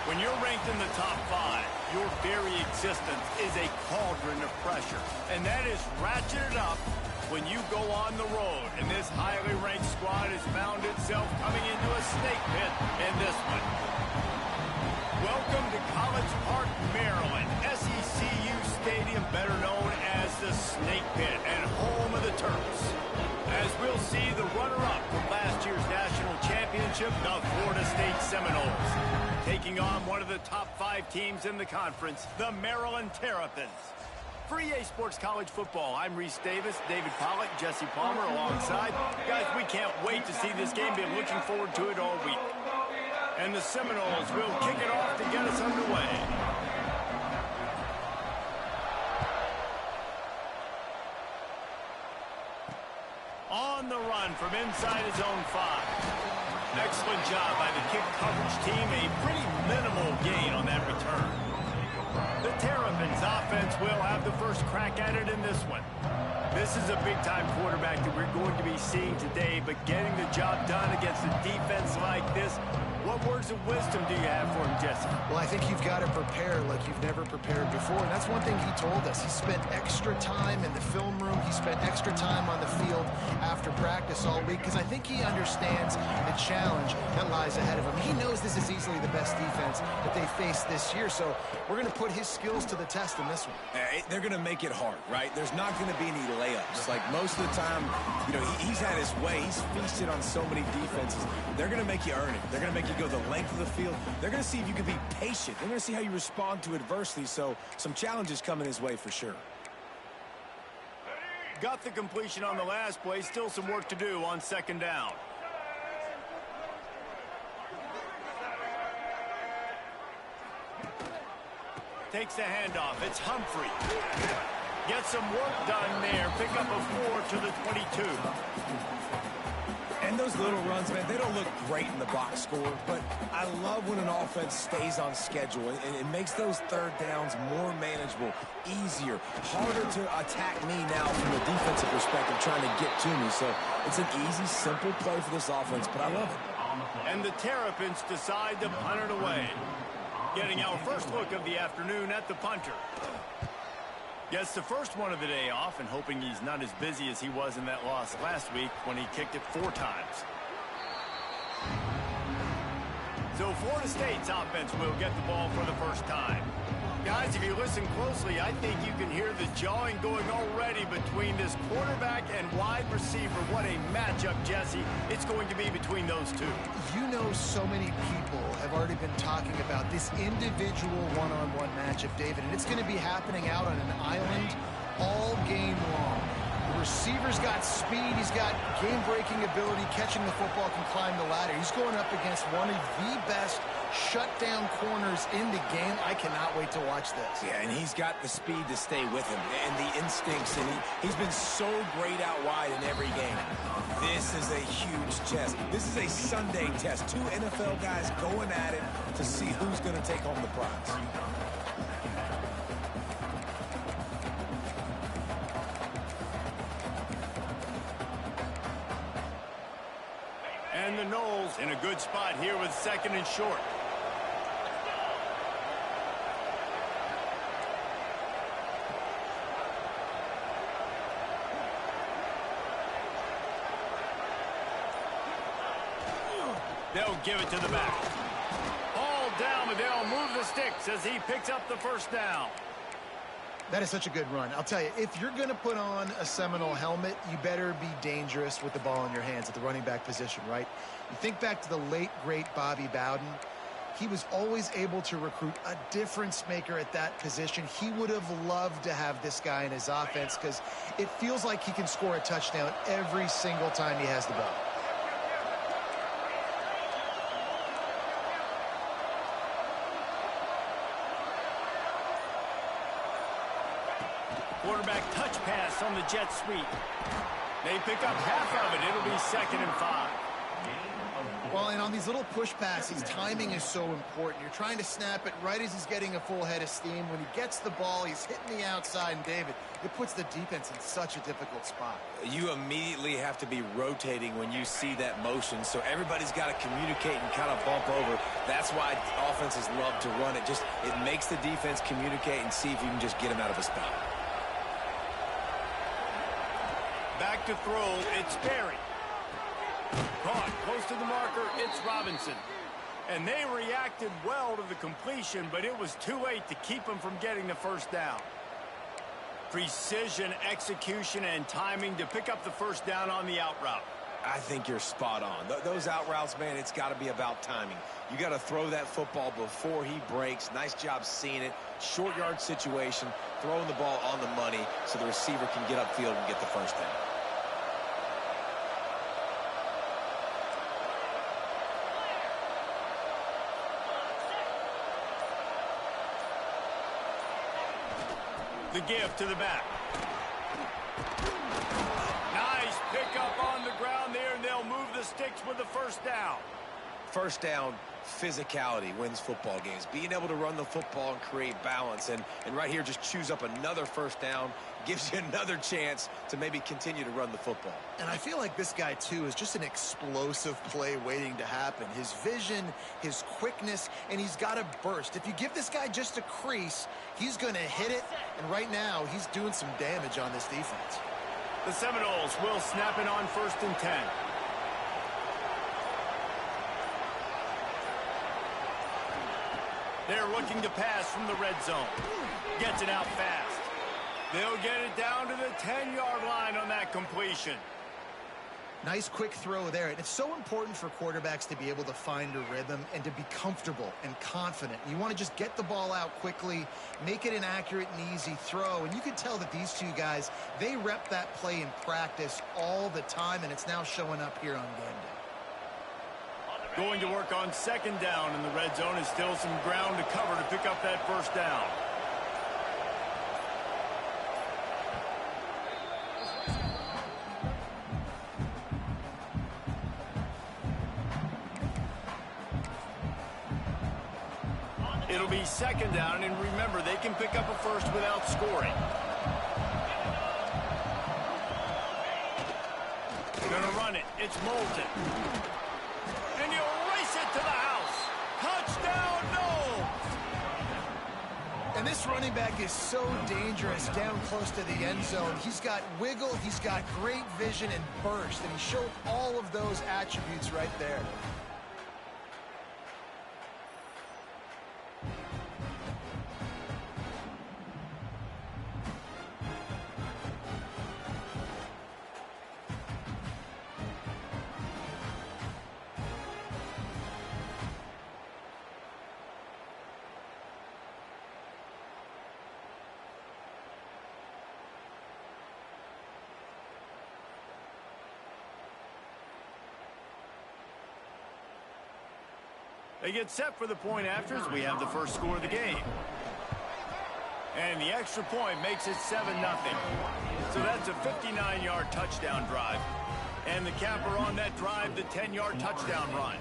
When you're ranked in the top 5, your very existence is a cauldron of pressure. And that is ratcheted up when you go on the road. And this highly ranked squad has found itself coming into a snake pit in this one. Welcome to College Park, Maryland, SECU Stadium, better known as the Snake Pit and home of the Terps. As we'll see the runner-up from last year's national championship, the Florida State Seminoles, taking on one of the top 5 teams in the conference, the Maryland Terrapins. For EA Sports College Football, I'm Reese Davis, David Pollack, Jesse Palmer alongside. Guys, we can't wait to see this game. Been looking forward to it all week. And the Seminoles will kick it off to get us underway. On the run from inside his own 5. Excellent job by the kick coverage team. A pretty minimal gain on that return. The Terrapins offense will have the first crack at it in this one. This is a big-time quarterback that we're going to be seeing today, but getting the job done against a defense like this, what words of wisdom do you have for him, Jesse? Well, I think you've got to prepare like you've never prepared before, and that's one thing he told us. He spent extra time in the film room. He spent extra time on the field after practice all week, because I think he understands the challenge that lies ahead of him. He knows this is easily the best defense that they face this year, so we're going to put his skills to the test in this one. They're going to make it hard, right? There's not going to be any layups. Like most of the time, you know, he's had his way. He's feasted on so many defenses. They're going to make you earn it. They're going to make you go the length of the field. They're going to see if you can be patient. They're going to see how you respond to adversity. So some challenges coming his way for sure. Got the completion on the last play. Still some work to do on second down. Takes the handoff. It's Humphrey. Gets some work done there. Pick up a 4 to the 22. And those little runs, man, they don't look great in the box score, but I love when an offense stays on schedule, and it makes those third downs more manageable, easier, harder to attack me now from a defensive perspective trying to get to me. So it's an easy, simple play for this offense, but I love it. And the Terrapins decide to punt it away. Getting our first look of the afternoon at the punter. Gets the first one of the day off, and hoping he's not as busy as he was in that loss last week when he kicked it 4 times. So Florida State's offense will get the ball for the first time. Guys, if you listen closely, I think you can hear the jawing going already between this quarterback and wide receiver. What a matchup, Jesse, it's going to be between those two. You know, so many people have already been talking about this individual one-on-one matchup, David, and it's going to be happening out on an island all game long. The receiver's got speed, he's got game-breaking ability, catching the football, can climb the ladder. He's going up against one of the best shutdown corners in the game. I cannot wait to watch this. Yeah, and he's got the speed to stay with him and the instincts, and he's been so great out wide in every game. This is a huge test. This is a Sunday test. 2 NFL guys going at it to see who's going to take home the prize. And the Noles in a good spot here with second and short. They'll give it to the back. All down, but they'll move the sticks as he picks up the first down. That is such a good run. I'll tell you, if you're going to put on a Seminole helmet, you better be dangerous with the ball in your hands at the running back position, right? You think back to the late, great Bobby Bowden. He was always able to recruit a difference maker at that position. He would have loved to have this guy in his offense because it feels like he can score a touchdown every single time he has the ball. Quarterback touch pass on the jet sweep. They pick up half of it. It'll be 2nd and 5. Well, and on these little push passes, timing is so important. You're trying to snap it right as he's getting a full head of steam. When he gets the ball, he's hitting the outside, and David, it puts the defense in such a difficult spot. You immediately have to be rotating when you see that motion, so everybody's got to communicate and kind of bump over. That's why offenses love to run it. It makes the defense communicate and see if you can just get him out of a spot. Back to throw, it's Berry. Caught close to the marker, it's Robinson. And they reacted well to the completion, but it was too late to keep them from getting the first down. Precision, execution, and timing to pick up the first down on the out route. I think you're spot on. Those out routes, man, it's got to be about timing. You got to throw that football before he breaks. Nice job seeing it. Short yard situation, throwing the ball on the money so the receiver can get upfield and get the first down. The give to the back. Nice pickup on the ground there, and they'll move the sticks with the first down. First down, physicality wins football games. Being able to run the football and create balance. And right here, just choose up another first down. Gives you another chance to maybe continue to run the football. And I feel like this guy, too, is just an explosive play waiting to happen. His vision, his quickness, and he's got a burst. If you give this guy just a crease, he's going to hit it. And right now, he's doing some damage on this defense. The Seminoles will snap it on 1st and 10. They're looking to pass from the red zone. Gets it out fast. They'll get it down to the 10-yard line on that completion. Nice quick throw there. And it's so important for quarterbacks to be able to find a rhythm and to be comfortable and confident. You want to just get the ball out quickly, make it an accurate and easy throw. And you can tell that these two guys, they rep that play in practice all the time, and it's now showing up here on game day. Going to work on 2nd down in the red zone. Is still some ground to cover to pick up that first down. It'll be 2nd down, and remember, they can pick up a first without scoring. Gonna run it. It's Moulton. And he'll race it to the house. Touchdown, no! And this running back is so dangerous down close to the end zone. He's got wiggle, he's got great vision and burst, and he showed all of those attributes right there. They get set for the point after as we have the first score of the game. And the extra point makes it 7-0. So that's a 59-yard touchdown drive. And the capper on that drive, the 10-yard touchdown run.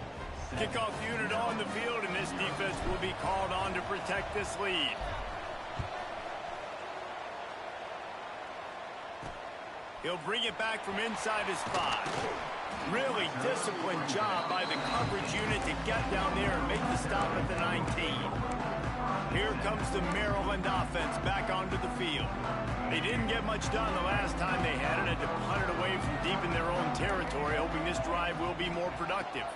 Kickoff unit on the field, and this defense will be called on to protect this lead. He'll bring it back from inside his 5. Really disciplined job by the coverage unit to get down there and make the stop at the 19. Here comes the Maryland offense back onto the field. They didn't get much done the last time they had it, and to punt it away from deep in their own territory, hoping this drive will be more productive.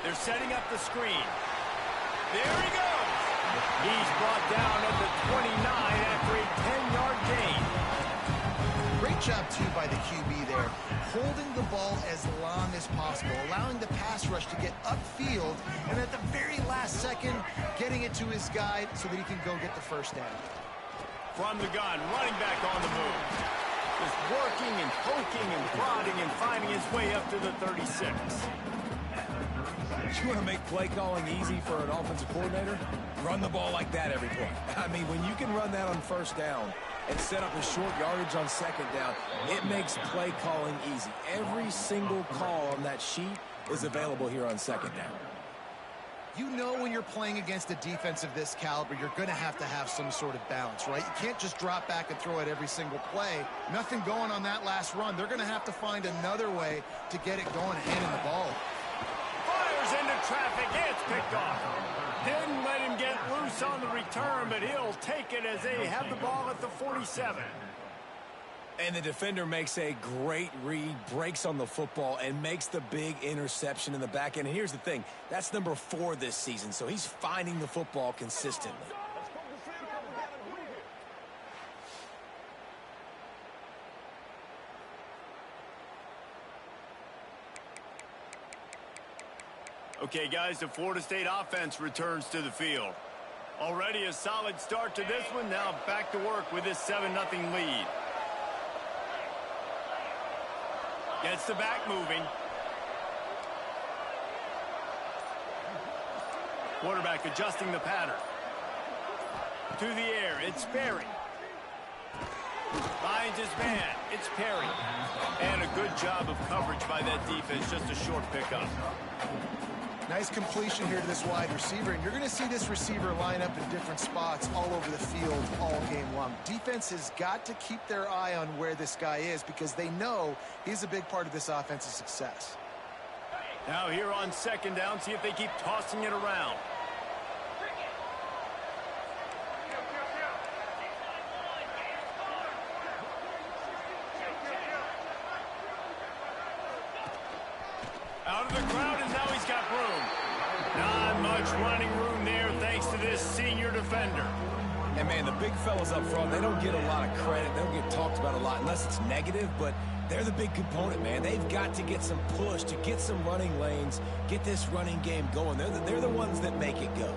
They're setting up the screen. There he goes! He's brought down at the 29 after a 10-yard gain. Great job, too, by the QB there, holding the ball as long as possible, allowing the pass rush to get upfield, and at the very last second, getting it to his guy so that he can go get the first down. From the gun, running back on the move. Just working and poking and prodding and finding his way up to the 36. You want to make play calling easy for an offensive coordinator? Run the ball like that every play. I mean, when you can run that on 1st down, and set up a short yardage on second down. It makes play calling easy. Every single call on that sheet is available here on second down. You know when you're playing against a defense of this caliber, you're going to have some sort of balance, right? You can't just drop back and throw it every single play. Nothing going on that last run. They're going to have to find another way to get it going, handing the ball. Fires into traffic. It's picked off. Didn't let him get loose on the return, but he'll take it as they have the ball at the 47. And the defender makes a great read, breaks on the football, and makes the big interception in the back end. And here's the thing, that's number 4 this season, so he's finding the football consistently. Okay, guys, the Florida State offense returns to the field. Already a solid start to this one. Now back to work with this 7-0 lead. Gets the back moving. Quarterback adjusting the pattern. To the air, it's Perry. Finds his man, it's Perry. And a good job of coverage by that defense, just a short pickup. Nice completion here to this wide receiver, and you're going to see this receiver line up in different spots all over the field all game long. Defense has got to keep their eye on where this guy is because they know he's a big part of this offense's success. Now here on second down, see if they keep tossing it around. Out of the crowd, and now he's got room. Not much running room there thanks to this senior defender. And, man, the big fellas up front, they don't get a lot of credit. They don't get talked about a lot unless it's negative, but they're the big component, man. They've got to get some push, to get some running lanes, get this running game going. They're the ones that make it go.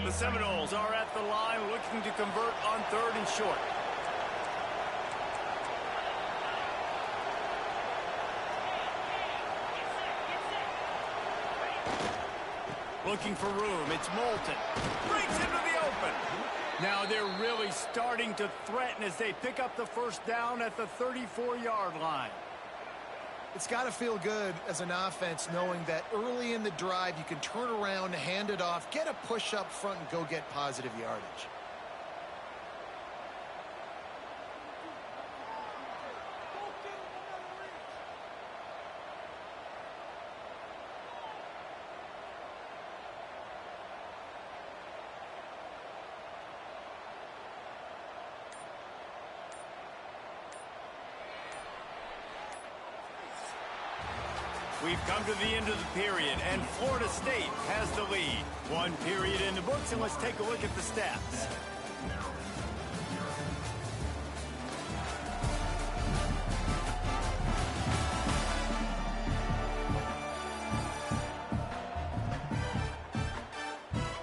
The Seminoles are at the line looking to convert on 3rd and short. Looking for room. It's Moulton. Breaks into the open. Now they're really starting to threaten as they pick up the first down at the 34-yard line. It's got to feel good as an offense knowing that early in the drive you can turn around, hand it off, get a push up front, and go get positive yardage. We've come to the end of the period, and Florida State has the lead. 1 period in the books, and let's take a look at the stats.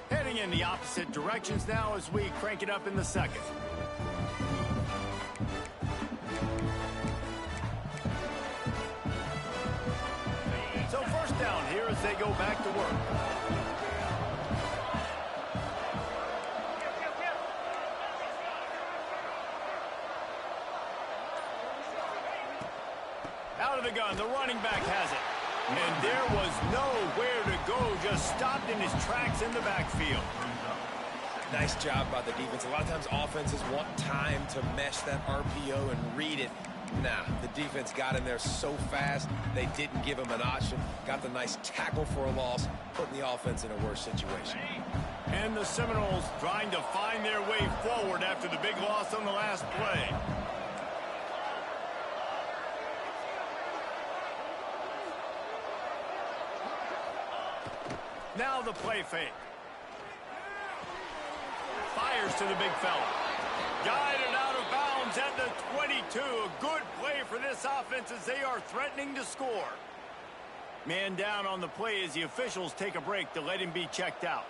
Heading in the opposite directions now as we crank it up in the second. So first down here as they go back to work. Out of the gun, the running back has it. And there was nowhere to go, just stopped in his tracks in the backfield. Nice job by the defense. A lot of times offenses want time to mesh that RPO and read it. Nah, the defense got in there so fast, they didn't give him an option. Got the nice tackle for a loss, putting the offense in a worse situation. And the Seminoles trying to find their way forward after the big loss on the last play. Now the play fake. Fires to the big fella. Guided out of bounds at the 22. A good play for this offense as they are threatening to score. Man down on the play as the officials take a break to let him be checked out.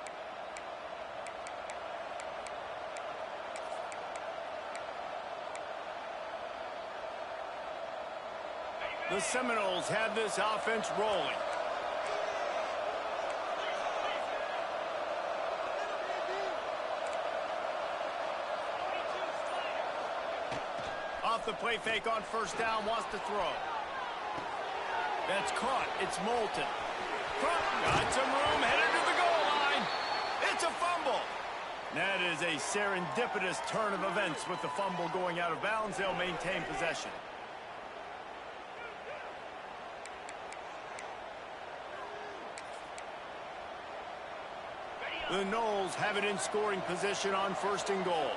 The Seminoles have this offense rolling. off the play fake on first down, wants to throw. That's caught. It's Moulton. Got some room, headed to the goal line. It's a fumble. That is a serendipitous turn of events with the fumble going out of bounds. They'll maintain possession. The Noles have it in scoring position on first and goal.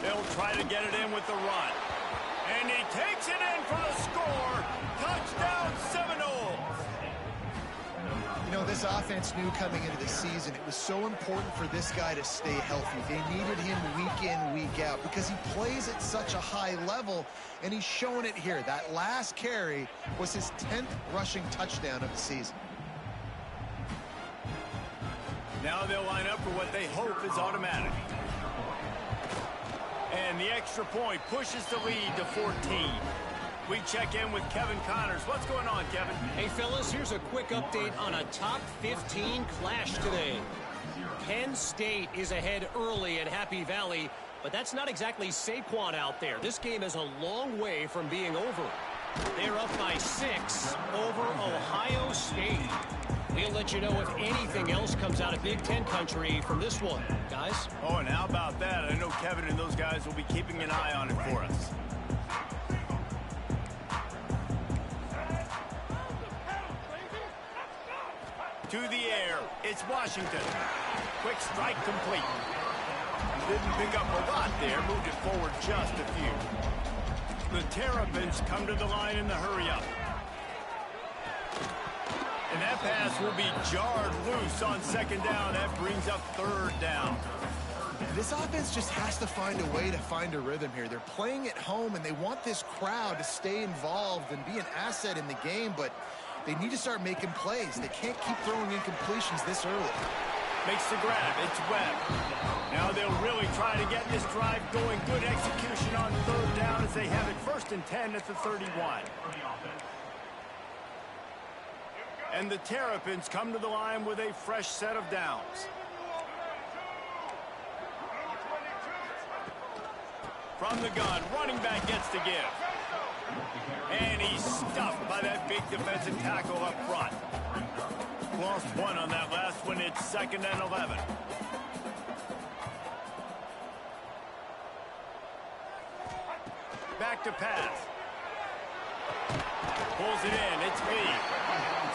They'll try to get it in with the run. And he takes it in for the score. Touchdown, Seminoles. You know, this offense knew coming into the season it was so important for this guy to stay healthy. They needed him week in, week out because he plays at such a high level, and he's showing it here. That last carry was his 10th rushing touchdown of the season. Now they'll line up for what they hope is automatic. And the extra point pushes the lead to 14. We check in with Kevin Connors. What's going on, Kevin? Hey, fellas, here's a quick update on a top 15 clash today. Penn State is ahead early at Happy Valley, but that's not exactly Saquon out there. This game is a long way from being over. They're up by 6 over Ohio State. We'll let you know if anything else comes out of Big Ten country from this one, guys. Oh, and how about that? I know Kevin and those guys will be keeping an eye on it for us. To the air, it's Washington. Quick strike complete. Didn't pick up a lot there, moved it forward just a few. The Terrapins come to the line in the hurry-up. And that pass will be jarred loose on second down. That brings up third down. This offense just has to find a way to find a rhythm here. They're playing at home, and they want this crowd to stay involved and be an asset in the game, but they need to start making plays. They can't keep throwing incompletions this early. Makes the grab. It's Webb. Now they'll really try to get this drive going. Good execution on third down as they have it first and 10 at the 31. And the Terrapins come to the line with a fresh set of downs. From the gun, running back gets to give. And he's stuffed by that big defensive tackle up front. Lost one on that last one. It's second and 11. Back to pass. Pulls it in. It's Lee.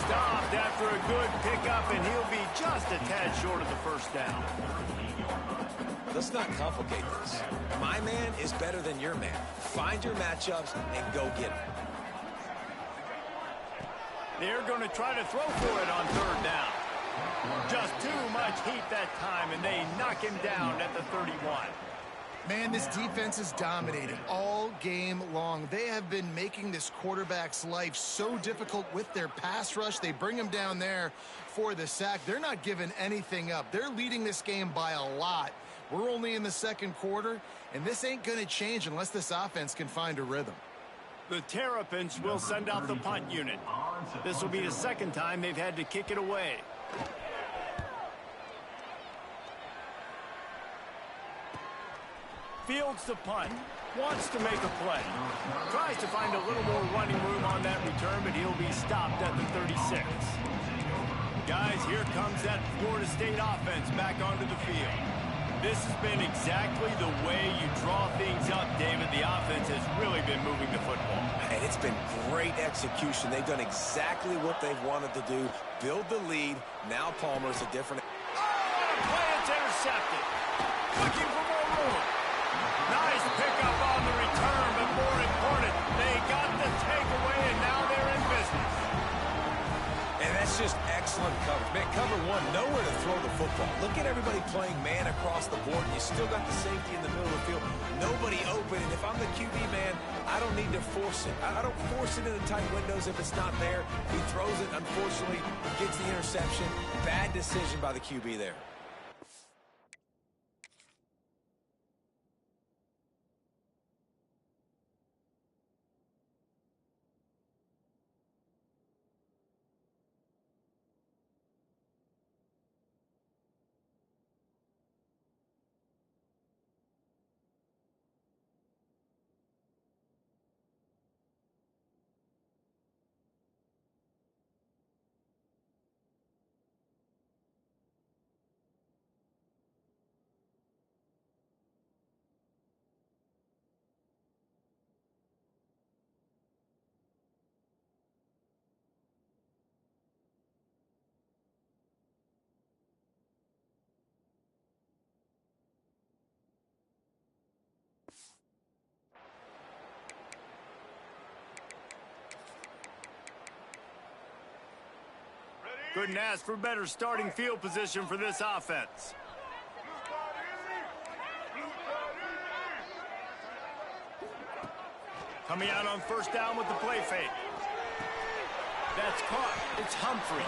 Stopped after a good pickup, and he'll be just a tad short of the first down. Let's not complicate this. My man is better than your man. Find your matchups and go get it. They're going to try to throw for it on third down. Just too much heat that time, and they knock him down at the 31. Man, this defense is dominating all game long. They have been making this quarterback's life so difficult with their pass rush. They bring him down there for the sack. They're not giving anything up. They're leading this game by a lot. We're only in the second quarter, and this ain't going to change unless this offense can find a rhythm. The Terrapins will send out the punt unit. This will be the second time they've had to kick it away. Fields the punt. Wants to make a play. Tries to find a little more running room on that return, but he'll be stopped at the 36. Guys, here comes that Florida State offense back onto the field. This has been exactly the way you draw things up, David. The offense has really been moving the football. And it's been great execution. They've done exactly what they've wanted to do. Build the lead. Now Palmer's a different... Oh, what a play. It's intercepted. Looking for more room. Nice pickup on the return, but more important, they got the takeaway, and now they're in business. And that's just excellent coverage. Man, cover one, nowhere to throw the football. Look at everybody playing man across the board. You still got the safety in the middle of the field. Nobody open, and if I'm the QB, man, I don't need to force it. I don't force it into tight windows if it's not there. He throws it, unfortunately, gets the interception. Bad decision by the QB there. Couldn't ask for better starting field position for this offense. Coming out on first down with the play fake. That's caught. It's Humphrey.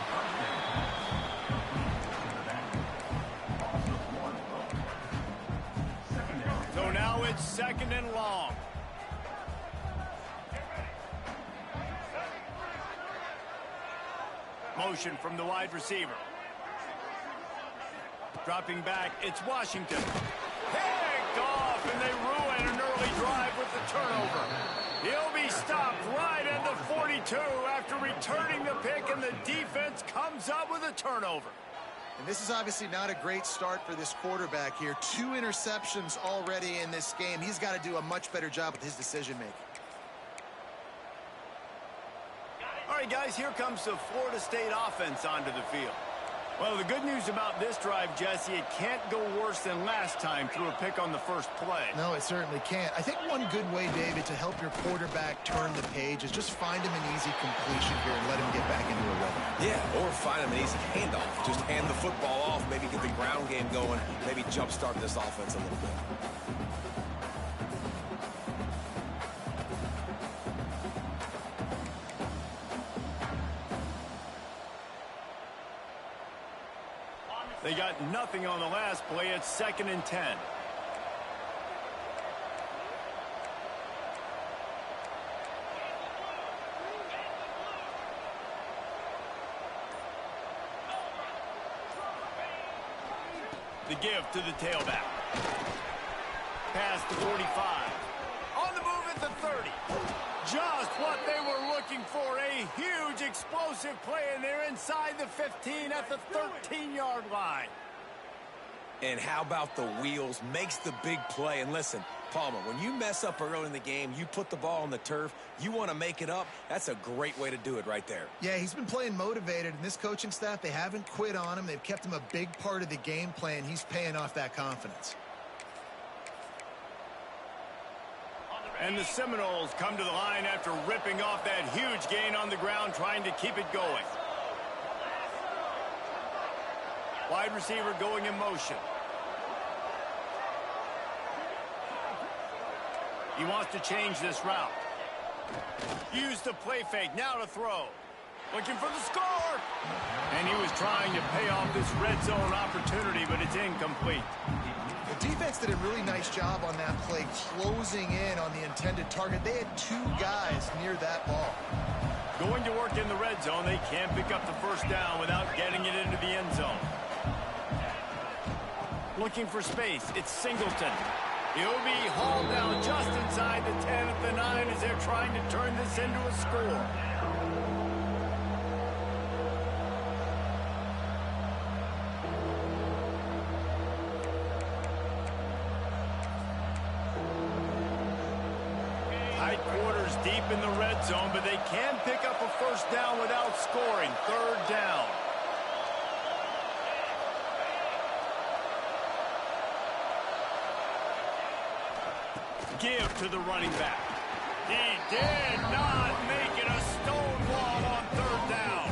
So now it's 2nd and long. Motion from the wide receiver. Dropping back, it's Washington. Picked off, and they ruin an early drive with the turnover. He'll be stopped right at the 42 after returning the pick, and the defense comes up with a turnover. And this is obviously not a great start for this quarterback here. 2 interceptions already in this game. He's got to do a much better job with his decision-making. All right, guys, here comes the Florida State offense onto the field. Well, the good news about this drive, Jesse, it can't go worse than last time through a pick on the first play. No, it certainly can't. I think one good way, David, to help your quarterback turn the page is just find him an easy completion here and let him get back into a rhythm. Yeah, or find him an easy handoff. Just hand the football off, maybe get the ground game going, maybe jumpstart this offense a little bit. They got nothing on the last play. It's 2nd and 10. The give to the tailback. Past the 45. On the move at the 30. Just what they were looking for. A huge explosive play, and they're inside the 15 at the 13-yard line. And how about the wheels? Makes the big play. And listen, Palmer, when you mess up early in the game, you put the ball on the turf, you want to make it up, that's a great way to do it right there. Yeah, he's been playing motivated, and this coaching staff, they haven't quit on him. They've kept him a big part of the game plan. He's paying off that confidence. And the Seminoles come to the line after ripping off that huge gain on the ground, trying to keep it going. Wide receiver going in motion. He wants to change this route. Use the play fake, now to throw. Looking for the score! And he was trying to pay off this red zone opportunity, but it's incomplete. The defense did a really nice job on that play, closing in on the intended target. They had 2 guys near that ball. Going to work in the red zone, they can't pick up the first down without getting it into the end zone. Looking for space, it's Singleton. He'll be hauled down just inside the 10 at the 9 as they're trying to turn this into a score. Tight quarters deep in the red zone, but they can pick up a first down without scoring. 3rd down. Give to the running back. He did not make it a stone wall on 3rd down.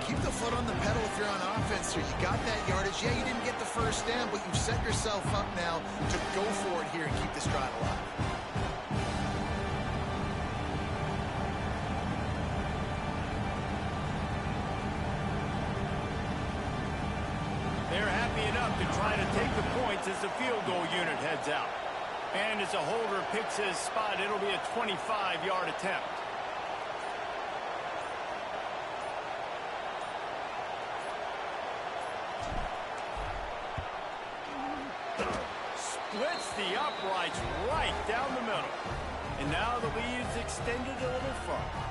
Keep the foot on the pedal if you're on offense here. You got that yardage. Yeah, you didn't get the first down, but you've set yourself up now to go for it here and keep this drive alive. They're happy enough to try to take the points as the field goal unit heads out. And as a holder picks his spot, it'll be a 25-yard attempt. Splits the uprights right down the middle. And now the lead is extended a little further.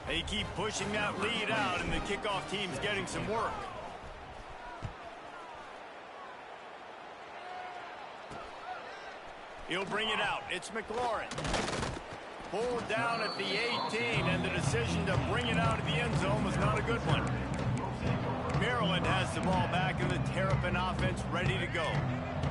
They keep pushing that lead out, and the kickoff team's getting some work. He'll bring it out. It's McLaurin. Pulled down at the 18, and the decision to bring it out of the end zone was not a good one. Maryland has the ball back, and the Terrapin offense ready to go.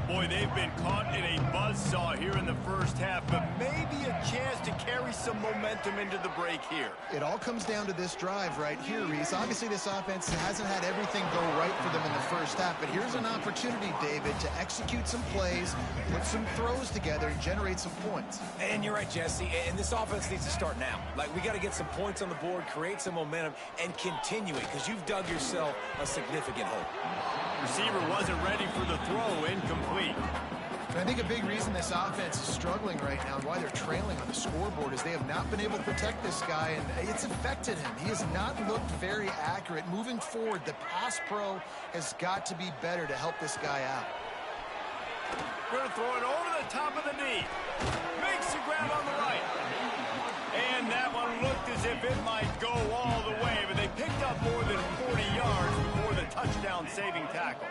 Boy, they've been caught in a buzzsaw here in the first half, but maybe a chance to carry some momentum into the break here. It all comes down to this drive right here, Reese. Obviously, this offense hasn't had everything go right for them in the first half, but here's an opportunity, David, to execute some plays, put some throws together, and generate some points. And you're right, Jesse, and this offense needs to start now. Like, we got to get some points on the board, create some momentum, and continue it, because you've dug yourself a significant hole. Receiver wasn't ready for the throw, incomplete. And I think a big reason this offense is struggling right now and why they're trailing on the scoreboard is they have not been able to protect this guy, and it's affected him. He has not looked very accurate. Moving forward, the pass pro has got to be better to help this guy out. Going to throw it over the top of the knee. Makes the grab on the right. And that one looked as if it might go all the way, but they picked up more than 40 yards before the touchdown-saving tackle.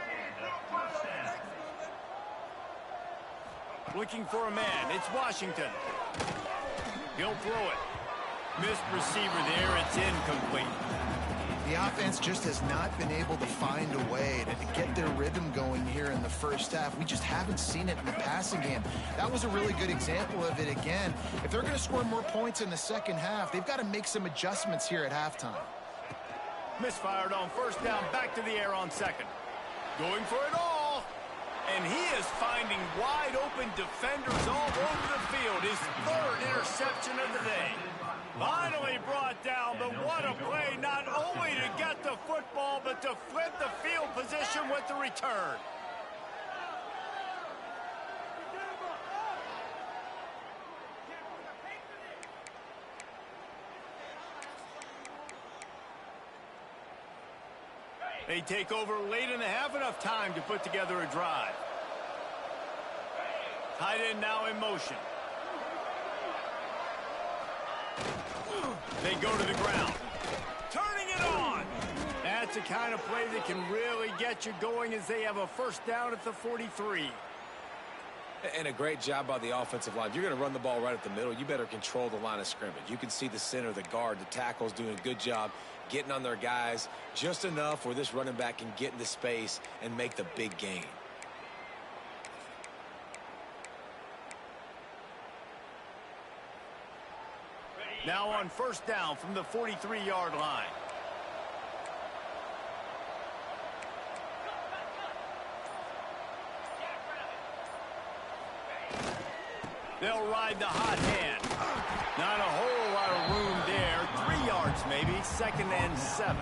Looking for a man. It's Washington. He'll throw it. Missed receiver there. It's incomplete. The offense just has not been able to find a way to get their rhythm going here in the first half. We just haven't seen it in the passing game. That was a really good example of it again. If they're going to score more points in the second half, they've got to make some adjustments here at halftime. Misfired on first down, back to the air on second. Going for it all. And he is finding wide open defenders all over the field. His third interception of the day. Finally brought down, but what a play, not only to get the football, but to flip the field position with the return. They take over late in the half, enough time to put together a drive. Tight end now in motion. They go to the ground. Turning it on. That's the kind of play that can really get you going as they have a first down at the 43. And a great job by the offensive line. If you're going to run the ball right at the middle, you better control the line of scrimmage. You can see the center, the guard, the tackles doing a good job getting on their guys just enough where this running back can get into space and make the big gain. Now on first down from the 43-yard line. They'll ride the hot hand. Not a whole lot of room there. 3 yards maybe, 2nd and 7.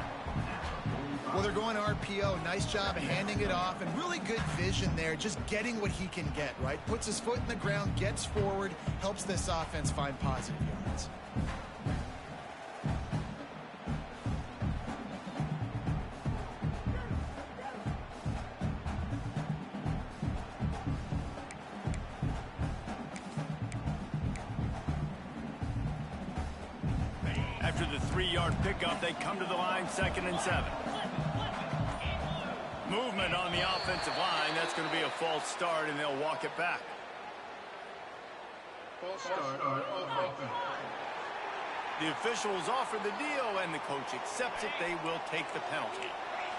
Well, they're going RPO. Nice job of handing it off, and really good vision there, just getting what he can get, right? Puts his foot in the ground, gets forward, helps this offense find positive yards. After the 3-yard pickup, they come to the line, 2nd and 7. Movement on the offensive line. That's going to be a false start, and they'll walk it back. False start on offense. The officials offer the deal, and the coach accepts it. They will take the penalty.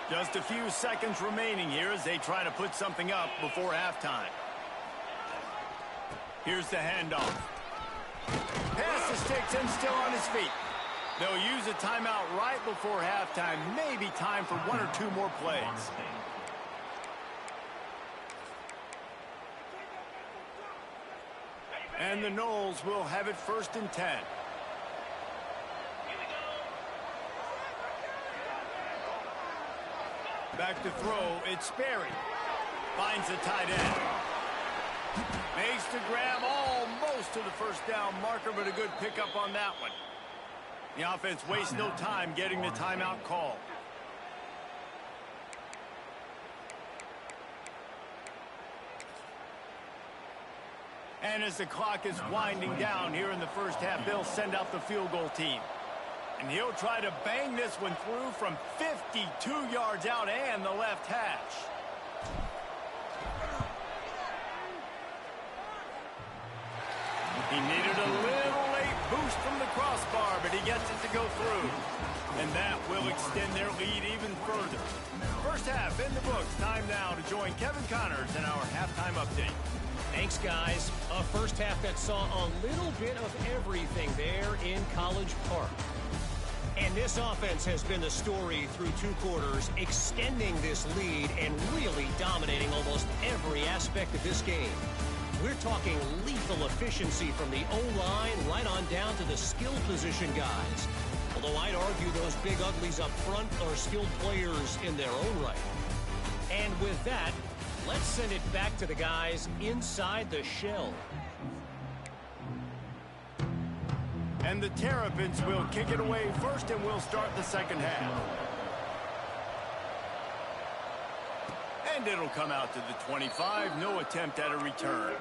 Just a few seconds remaining here as they try to put something up before halftime. Here's the handoff. Pass the sticks and still on his feet. They'll use a timeout right before halftime. Maybe time for 1 or 2 more plays. And the Noles will have it 1st and 10. Back to throw, it's Sperry. Finds the tight end. Makes the grab almost to the first down marker, but a good pickup on that one. The offense wastes no time getting the timeout call. And as the clock is winding down here in the first half, they'll send out the field goal team. And he'll try to bang this one through from 52 yards out and the left hash. He needed a little late boost from the crossbar, but he gets it to go through. And that will extend their lead even further. First half in the books. Time now to join Kevin Connors in our halftime update. Thanks, guys. A first half that saw a little bit of everything there in College Park. And this offense has been the story through 2 quarters, extending this lead and really dominating almost every aspect of this game. We're talking lethal efficiency from the O-line right on down to the skill position guys. Although I'd argue those big uglies up front are skilled players in their own right. And with that, let's send it back to the guys inside the shell. And the Terrapins will kick it away first, and we'll start the second half. And it'll come out to the 25. No attempt at a return.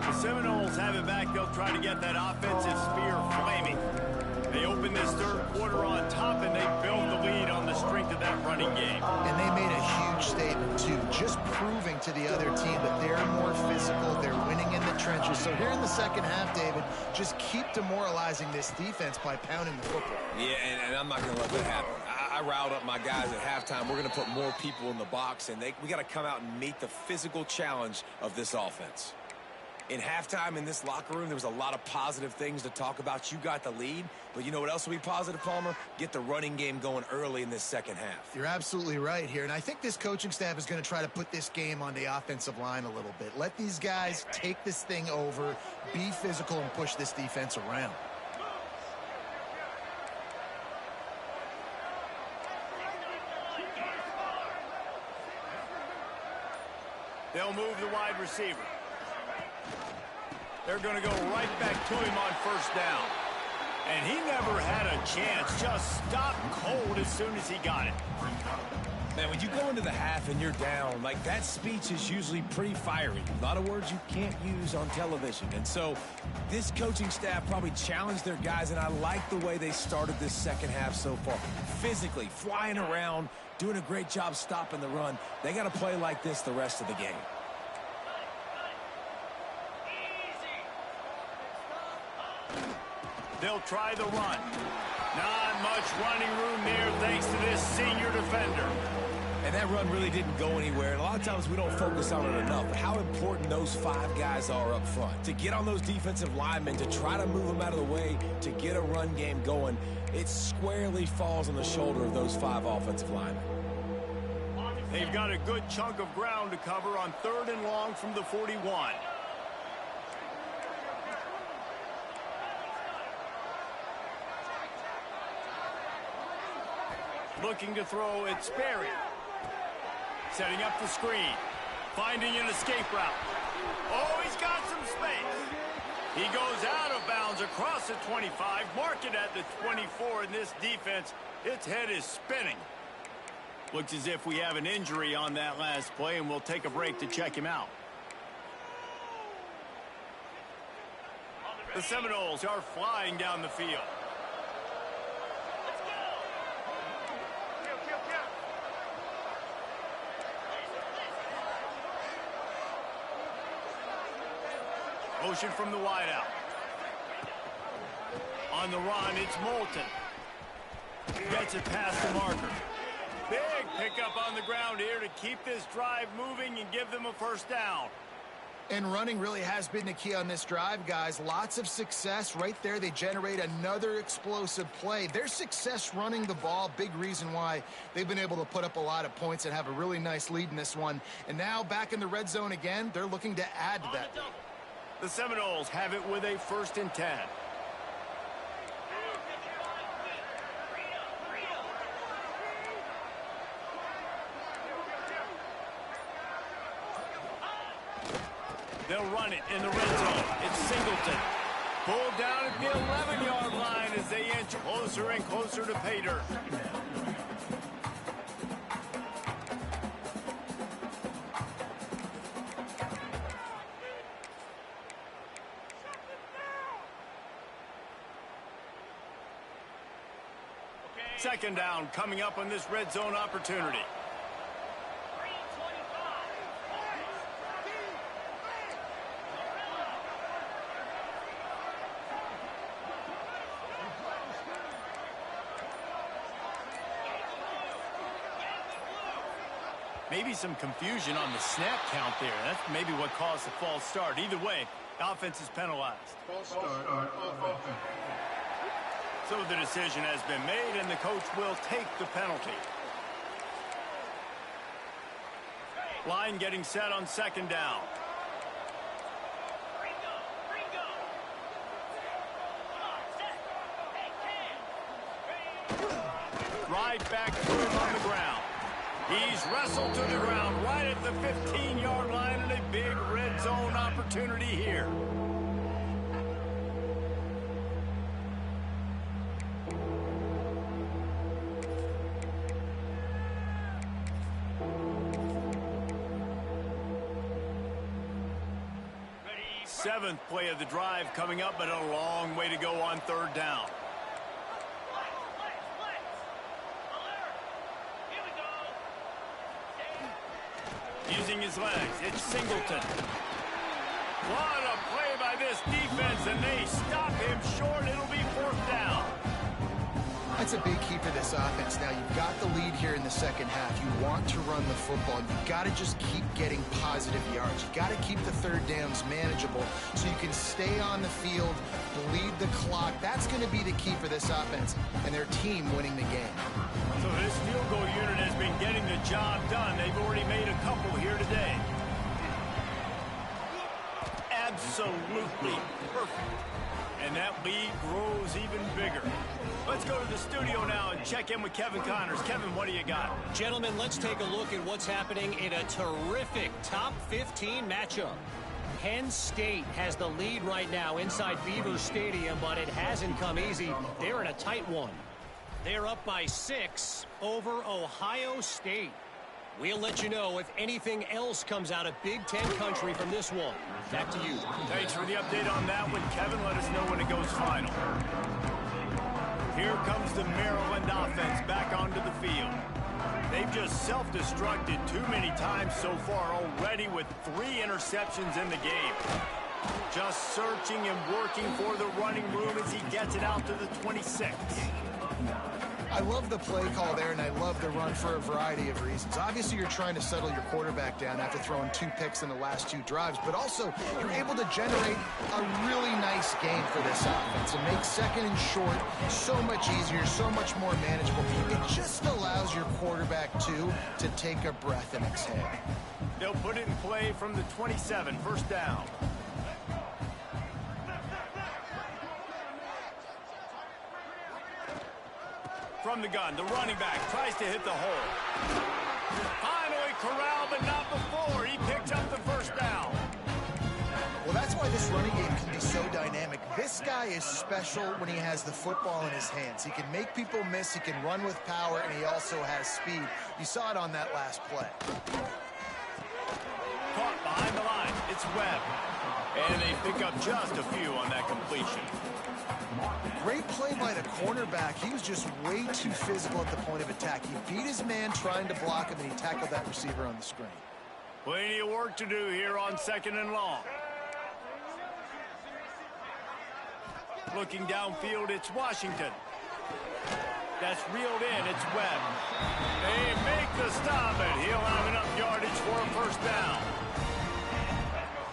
The Seminoles have it back. They'll try to get that offensive spear flaming. They open this third quarter on top, and they build the lead on the strength of that running game. And they made a huge statement, too, just proving to the other team that they're more physical, they're winning in the trenches. So here in the second half, David, just keep demoralizing this defense by pounding the football. Yeah, and I'm not going to let that happen. I riled up my guys at halftime. We're going to put more people in the box, and we got to come out and meet the physical challenge of this offense. In halftime in this locker room, there was a lot of positive things to talk about. You got the lead, but you know what else will be positive, Palmer? Get the running game going early in this second half. You're absolutely right here, and I think this coaching staff is going to try to put this game on the offensive line a little bit. Let these guys take this thing over, be physical, and push this defense around. They'll move the wide receiver. They're going to go right back to him on first down. And he never had a chance. Just stopped cold as soon as he got it. Man, when you go into the half and you're down, like that speech is usually pretty fiery. A lot of words you can't use on television. And so this coaching staff probably challenged their guys, and I like the way they started this second half so far. Physically, flying around, doing a great job stopping the run. They got to play like this the rest of the game. They'll try the run. Not much running room there thanks to this senior defender. And that run really didn't go anywhere. And a lot of times we don't focus on it enough. But how important those 5 guys are up front. To get on those defensive linemen, to try to move them out of the way, to get a run game going, it squarely falls on the shoulder of those 5 offensive linemen. They've got a good chunk of ground to cover on 3rd and long from the 41. Looking to throw, it's Sperry. Setting up the screen. Finding an escape route. Oh, he's got some space. He goes out of bounds across the 25, mark it at the 24, and this defense, its head is spinning. Looks as if we have an injury on that last play, and we'll take a break to check him out. The Seminoles are flying down the field. Motion from the wideout. On the run, it's Moulton. Gets it past the marker. Big pickup on the ground here to keep this drive moving and give them a first down. And running really has been the key on this drive, guys. Lots of success right there. They generate another explosive play. Their success running the ball, big reason why they've been able to put up a lot of points and have a really nice lead in this one. And now back in the red zone again, they're looking to add to that lead. The Seminoles have it with a 1st and 10. They'll run it in the red zone. It's Singleton. Pulled down at the 11-yard line as they inch closer and closer to pay dirt. Second down coming up on this red zone opportunity. Maybe some confusion on the snap count there. That's maybe what caused the false start. Either way, offense is penalized. False start on offense. So the decision has been made, and the coach will take the penalty. Line getting set on second down. Right back to him on the ground. He's wrestled to the ground right at the 15-yard line, and a big red zone opportunity here. Seventh play of the drive coming up, but a long way to go on third down. Using his legs, it's Singleton. What a play by this defense, and they stop him short. It'll be fourth down. That's a big key for this offense. Now, you've got the lead here in the second half. You want to run the football. You've got to just keep getting positive yards. You've got to keep the third downs manageable so you can stay on the field, bleed the clock. That's going to be the key for this offense and their team winning the game. So this field goal unit has been getting the job done. They've already made a couple here today. Absolutely perfect. And that lead grows even bigger. Let's go to the studio now and check in with Kevin Connors. Kevin, what do you got? Gentlemen, let's take a look at what's happening in a terrific top 15 matchup. Penn State has the lead right now inside Beaver Stadium, but it hasn't come easy. They're in a tight one. They're up by 6 over Ohio State. We'll let you know if anything else comes out of Big Ten country from this one. Back to you. Thanks for the update on that one, Kevin. Let us know when it goes final. Here comes the Maryland offense back onto the field. They've just self-destructed too many times so far already with 3 interceptions in the game. Just searching and working for the running room as he gets it out to the 26. I love the play call there, and I love the run for a variety of reasons. Obviously, you're trying to settle your quarterback down after throwing 2 picks in the last 2 drives, but also you're able to generate a really nice game for this offense. It makes second and short so much easier, so much more manageable. It just allows your quarterback, too, to take a breath and exhale. They'll put it in play from the 27, first down. From the gun, the running back tries to hit the hole. Finally corralled, but not before. He picks up the first down. Well, that's why this running game can be so dynamic. This guy is special when he has the football in his hands. He can make people miss, he can run with power, and he also has speed. You saw it on that last play. Caught behind the line. It's Webb. And they pick up just a few on that completion. Great play by the cornerback. He was just way too physical at the point of attack. He beat his man trying to block him, and he tackled that receiver on the screen. Plenty of work to do here on second and long. Looking downfield, it's Washington. That's reeled in. It's Webb. They make the stop, and he'll have enough yardage for a first down.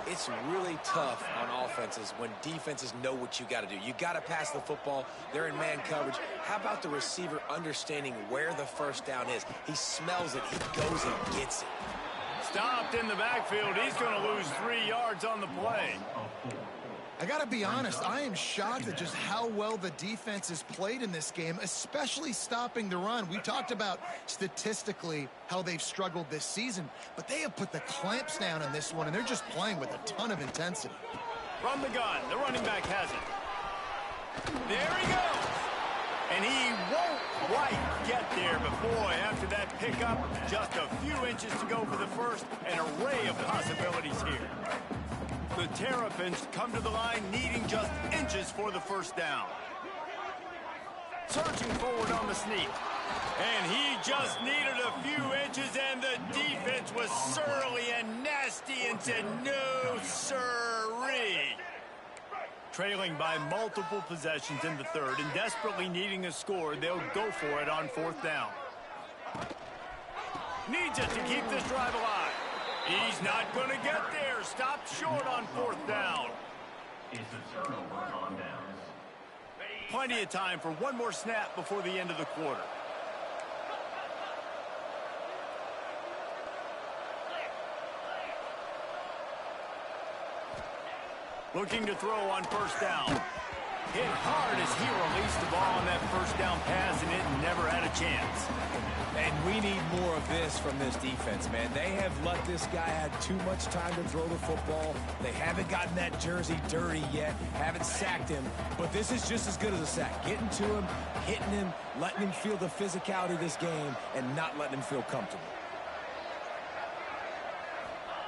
It's really tough on offenses when defenses know what you got to do. You got to pass the football. They're in man coverage. How about the receiver understanding where the first down is? He smells it. He goes and gets it. Stopped in the backfield. He's going to lose 3 yards on the play. I got to be honest, I am shocked at just how well the defense has played in this game, especially stopping the run. We talked about statistically how they've struggled this season, but they have put the clamps down on this one, and they're just playing with a ton of intensity. From the gun, the running back has it. There he goes. And he won't quite get there, but boy, after that pickup, just a few inches to go for the first, an array of possibilities here. The Terrapins come to the line needing just inches for the first down. Surging forward on the sneak. And he just needed a few inches, and the defense was surly and nasty and said, no, sirree. Trailing by multiple possessions in the third and desperately needing a score, they'll go for it on fourth down. Needs it to keep this drive alive. He's not going to get there. Stopped short on 4th down. It's a turnover on downs. Plenty of time for one more snap before the end of the quarter. Looking to throw on 1st down. Hit hard as he released the ball on that 1st down pass, and it never had a chance. And we need more of this from this defense, man. They have let this guy have too much time to throw the football. They haven't gotten that jersey dirty yet, haven't sacked him. But this is just as good as a sack. Getting to him, hitting him, letting him feel the physicality of this game, and not letting him feel comfortable.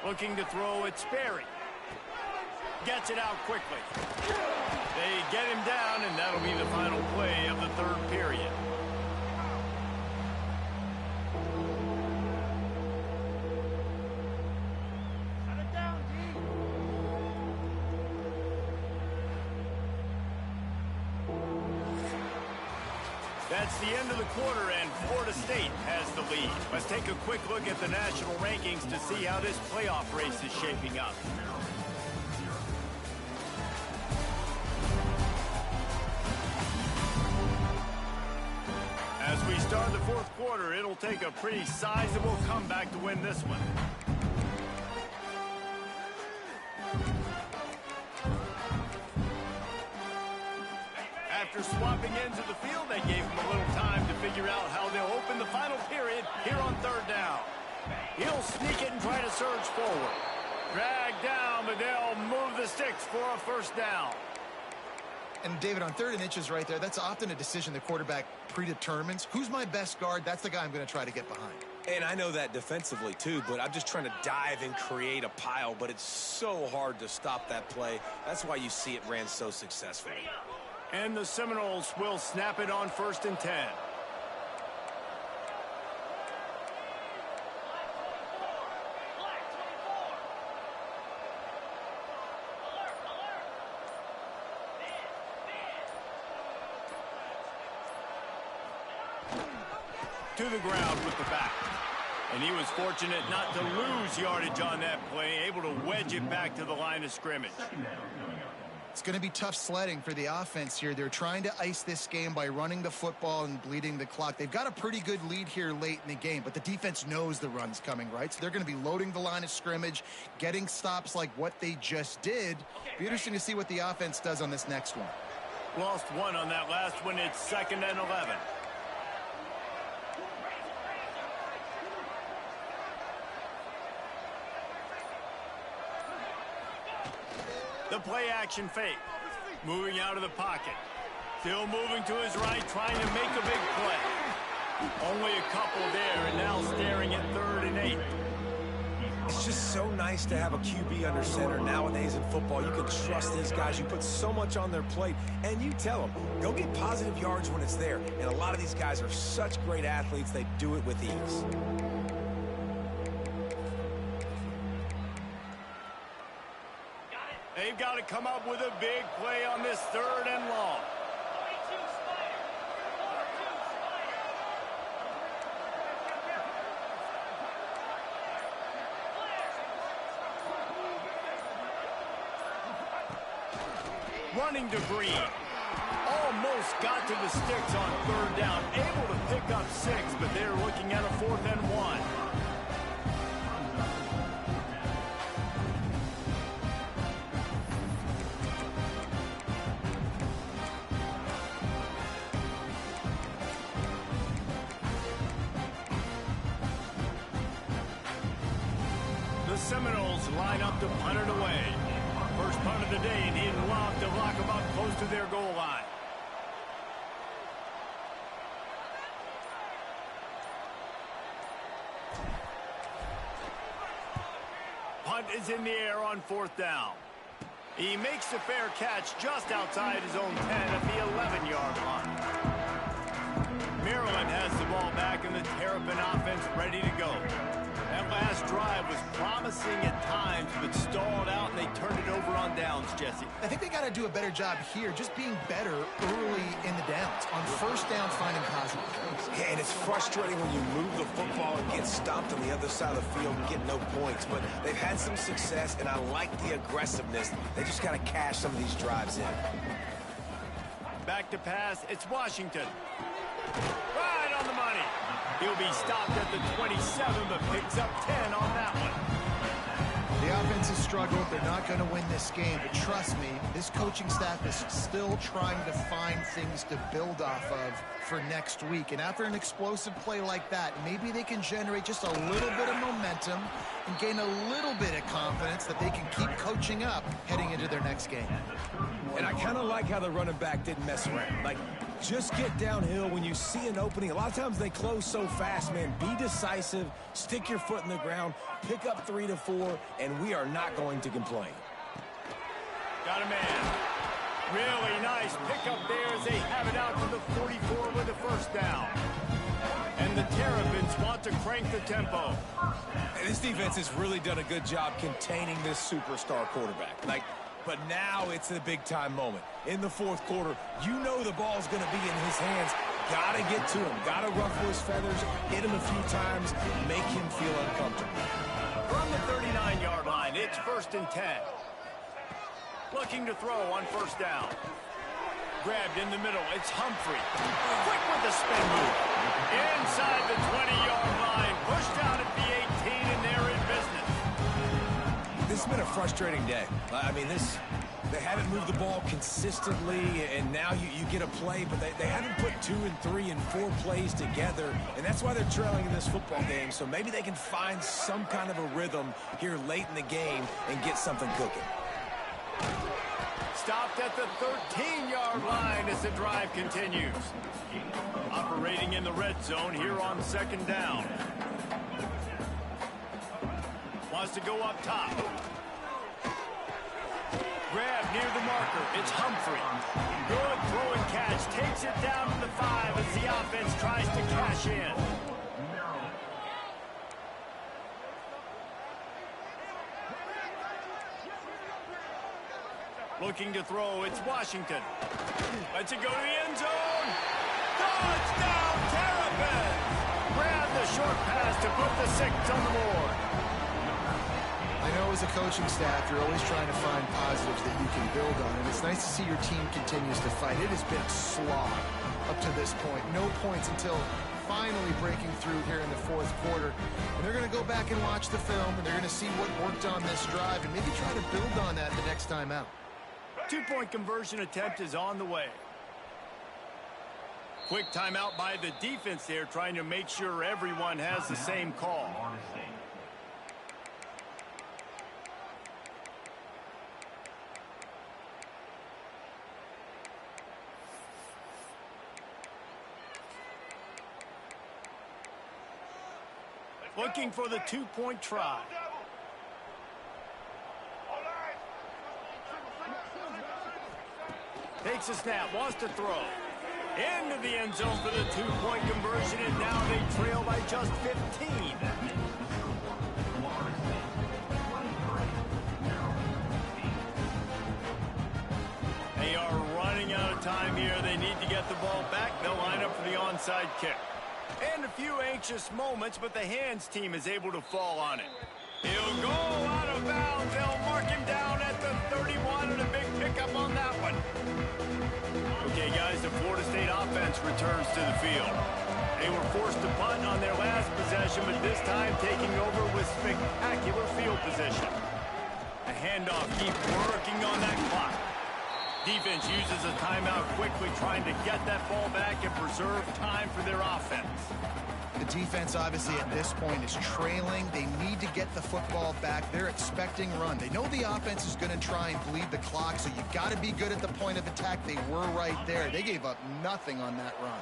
Looking to throw at Sperry. Gets it out quickly. They get him down, and that'll be the final play of the 3rd period. That's the end of the quarter, and Florida State has the lead. Let's take a quick look at the national rankings to see how this playoff race is shaping up. As we start the 4th quarter, it'll take a pretty sizable comeback to win this one. After swapping ends of the field, they gave him a little time to figure out how they'll open the final period here on 3rd down. He'll sneak it and try to surge forward. Drag down, but they'll move the sticks for a 1st down. And David, on 3rd and inches right there, that's often a decision the quarterback predetermines. Who's my best guard? That's the guy I'm going to try to get behind. And I know that defensively, too, but I'm just trying to dive and create a pile, but it's so hard to stop that play. That's why you see it ran so successfully. And the Seminoles will snap it on 1st and 10. To the ground with the back. And he was fortunate not to lose yardage on that play, able to wedge it back to the line of scrimmage. It's going to be tough sledding for the offense here. They're trying to ice this game by running the football and bleeding the clock. They've got a pretty good lead here late in the game, but the defense knows the run's coming, right? So they're going to be loading the line of scrimmage, getting stops like what they just did. Be interesting to see what the offense does on this next one. Lost one on that last one. It's 2nd and 11. The play action fake. Moving out of the pocket. Still moving to his right, trying to make a big play. Only a couple there, and now staring at 3rd and 8. It's just so nice to have a QB under center nowadays in football. You can trust these guys. You put so much on their plate, and you tell them, go get positive yards when it's there. And a lot of these guys are such great athletes, they do it with ease. They've got to come up with a big play on this 3rd and long. Running to Green. Almost got to the sticks on 3rd down. Able to pick up 6, but they're looking at a 4th and 1. The Seminoles line up to punt it away. First punt of the day, and he'd love to lock them up close to their goal line. Punt is in the air on 4th down. He makes a fair catch just outside his own 10 at the 11-yard line. Maryland has the ball back, and the Terrapin offense ready to go. That last drive was promising at times, but stalled out, and they turned it over on downs, Jesse. I think they got to do a better job here, just being better early in the downs. On 1st down, finding positive plays. And it's frustrating when you move the football and get stomped on the other side of the field and get no points. But they've had some success, and I like the aggressiveness. They just got to cash some of these drives in. Back to pass. It's Washington. Right on the money. He'll be stopped at the 27, but picks up 10 on that one. The offense has struggled. They're not going to win this game. But trust me, this coaching staff is still trying to find things to build off of for next week. And after an explosive play like that, maybe they can generate just a little bit of momentum and gain a little bit of confidence that they can keep coaching up heading into their next game. And I kind of like how the running back didn't mess around. Like, just get downhill when you see an opening. A lot of times they close so fast, man. Be decisive, stick your foot in the ground, pick up 3 to 4, and we are not going to complain. Got a man. Really nice pickup there as they have it out to the 44 with the first down. And the Terrapins want to crank the tempo. And this defense has really done a good job containing this superstar quarterback. But now it's a big-time moment. In the fourth quarter, you know the ball's going to be in his hands. Got to get to him. Got to ruffle his feathers, hit him a few times, make him feel uncomfortable. From the 39-yard line, it's 1st and 10. Looking to throw on first down. Grabbed in the middle. It's Humphrey. Quick with the spin move. Inside the 20-yard line. Pushed out at the 18, and they're in business. This has been a frustrating day. I mean, they haven't moved the ball consistently, and now you get a play, but they haven't put 2 and 3 and 4 plays together, and that's why they're trailing in this football game. So maybe they can find some kind of a rhythm here late in the game and get something cooking. Stopped at the 13-yard line as the drive continues. Operating in the red zone here on 2nd down. Wants to go up top. Grab near the marker. It's Humphrey. Good throw and catch. Takes it down to the 5 as the offense tries to cash in. Looking to throw. It's Washington. Lets it go to the end zone. Touchdown, Terrapins! Grab the short pass to put the 6 on the board. I know as a coaching staff, you're always trying to find positives that you can build on, and it's nice to see your team continues to fight. It has been a slog up to this point. No points until finally breaking through here in the fourth quarter. And they're going to go back and watch the film, and they're going to see what worked on this drive and maybe try to build on that the next time out. 2-point conversion attempt is on the way. Quick timeout by the defense there, trying to make sure everyone has the same call. Looking for the 2-point try. Takes a snap, wants to throw. Into the end zone for the 2-point conversion, and now they trail by just 15. They are running out of time here. They need to get the ball back. They'll line up for the onside kick. And a few anxious moments, but the hands team is able to fall on it. He'll go out of bounds. They'll mark him down at the 31, and a big pickup on that one. Okay, guys, the Florida State offense returns to the field. They were forced to punt on their last possession, but this time taking over with spectacular field position. A handoff, keep working on that clock. Defense uses a timeout quickly, trying to get that ball back and preserve time for their offense. The defense, obviously, at this point is trailing. They need to get the football back. They're expecting run. They know the offense is going to try and bleed the clock, so you've got to be good at the point of attack. They were right there. They gave up nothing on that run.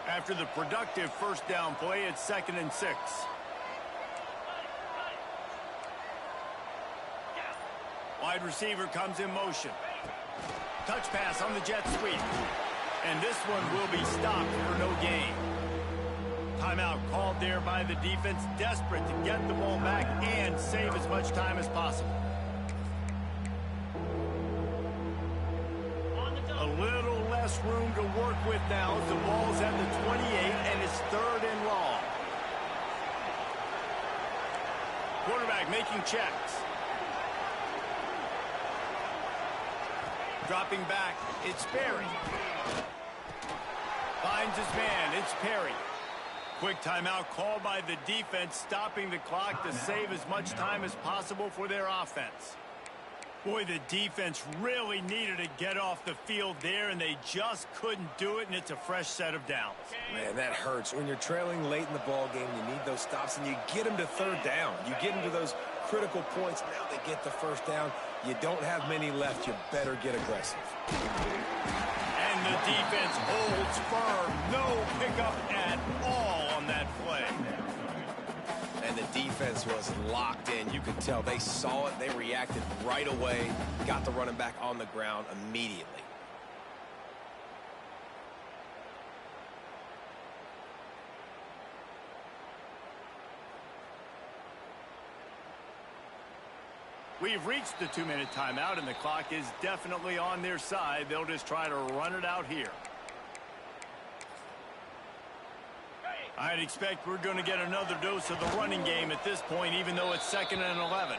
After the productive first down play, it's 2nd and 6. Wide receiver comes in motion. Touch pass on the jet sweep. And this one will be stopped for no gain. Timeout called there by the defense, desperate to get the ball back and save as much time as possible. A little less less room to work with now as the ball's at the 28 and it's 3rd and long. Quarterback making checks. Dropping back, it's Perry. Finds his man, it's Perry. Quick timeout called by the defense, stopping the clock to save as much time as possible for their offense. Boy, the defense really needed to get off the field there, and they just couldn't do it, and it's a fresh set of downs. Man, that hurts. When you're trailing late in the ball game, you need those stops, and you get them to 3rd down. You get them to those critical points. Now they get the 1st down. You don't have many left. You better get aggressive. And the defense holds firm. No pickup at all on that play. And the defense was locked in. You could tell they saw it. They reacted right away. Got the running back on the ground immediately. We've reached the 2-minute timeout, and the clock is definitely on their side. They'll just try to run it out here. I'd expect we're going to get another dose of the running game at this point, even though it's 2nd and 11.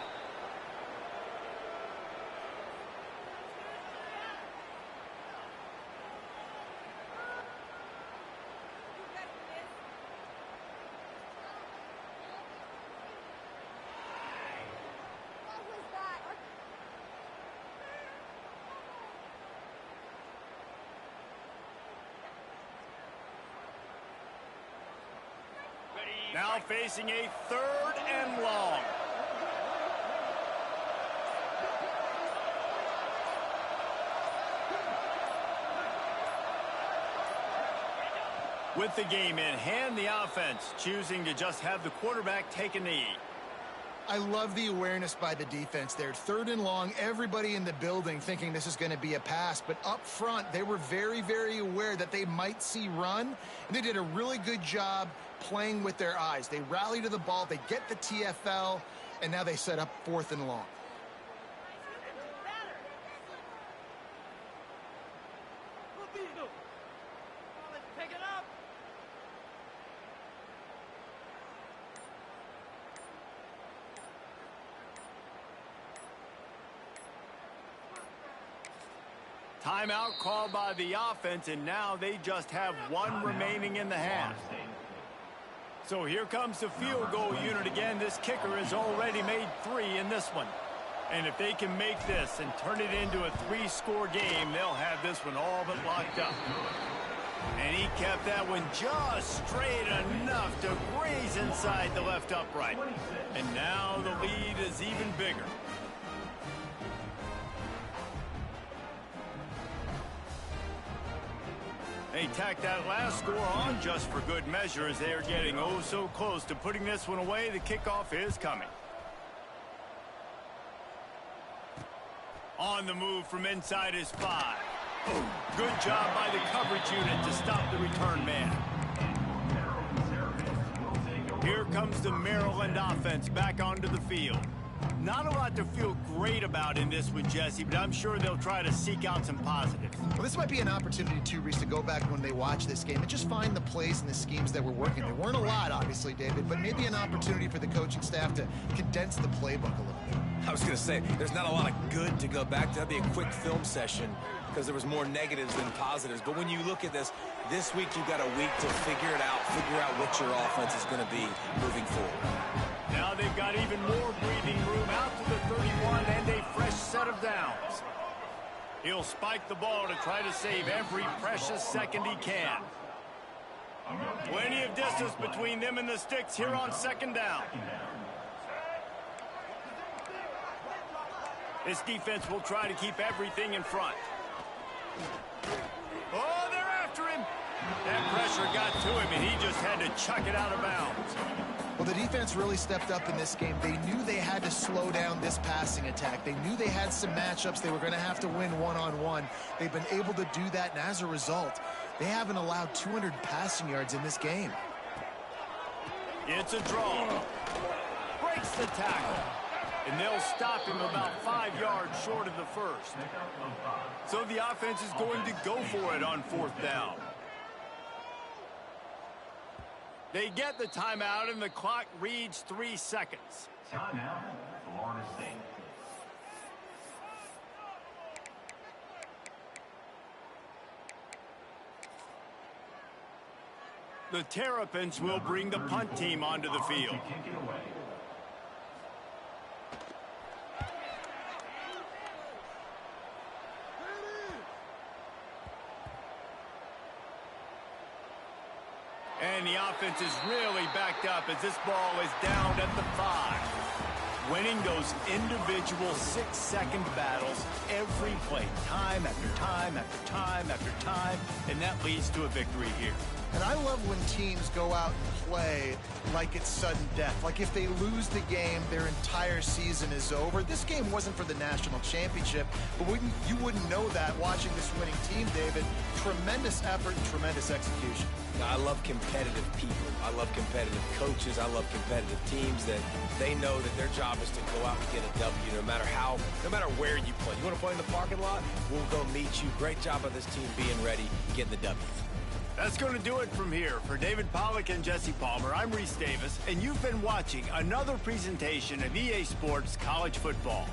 Now facing a 3rd and long. With the game in hand, the offense choosing to just have the quarterback take a knee. I love the awareness by the defense there. 3rd and long, everybody in the building thinking this is going to be a pass, but up front, they were very, very aware that they might see run, and they did a really good job playing with their eyes. They rally to the ball, they get the TFL, and now they set up 4th and long. Timeout called by the offense, and now they just have 1 remaining in the half. So here comes the field goal unit again. This kicker has already made 3 in this one. And if they can make this and turn it into a 3-score game, they'll have this one all but locked up. And he kept that one just straight enough to graze inside the left upright. And now the lead is even bigger. They tack that last score on just for good measure as they are getting oh so close to putting this one away. The kickoff is coming. On the move from inside is 5. Good job by the coverage unit to stop the return man. Here comes the Maryland offense back onto the field. Not a lot to feel great about in this one, Jesse, but I'm sure they'll try to seek out some positives. Well, this might be an opportunity, too, Reese, to go back when they watch this game and just find the plays and the schemes that were working. There weren't a lot, obviously, David, but maybe an opportunity for the coaching staff to condense the playbook a little bit. I was going to say, there's not a lot of good to go back to. That'd be a quick film session because there was more negatives than positives. But when you look at this week you've got a week to figure it out, figure out what your offense is going to be moving forward. Now they've got even more breathing room out to the 31 and a fresh set of downs. He'll spike the ball to try to save every precious second he can. Plenty of distance between them and the sticks here on 2nd down. This defense will try to keep everything in front. Oh, they're after him. That pressure got to him, and he just had to chuck it out of bounds. Well, the defense really stepped up in this game. They knew they had to slow down this passing attack. They knew they had some matchups they were going to have to win one-on-one. They've been able to do that, and as a result, they haven't allowed 200 passing yards in this game. It's a draw. Breaks the tackle. And they'll stop him about 5 yards short of the first. So the offense is going to go for it on 4th down. They get the timeout, and the clock reads 3 seconds. Timeout, Florida State. The Terrapins will bring the punt team onto the field. Kick it away. And the offense is really backed up as this ball is down at the 5. Winning those individual 6-second battles every play, time after time after time after time, and that leads to a victory here. And I love when teams go out and play like it's sudden death. Like if they lose the game, their entire season is over. This game wasn't for the national championship, but you wouldn't know that watching this winning team, David. Tremendous effort and tremendous execution. I love competitive people. I love competitive coaches. I love competitive teams that they know that their job is to go out and get a W no matter where you play. You want to play in the parking lot? We'll go meet you. Great job of this team being ready, getting the W. That's going to do it from here. For David Pollack and Jesse Palmer, I'm Reese Davis, and you've been watching another presentation of EA Sports College Football.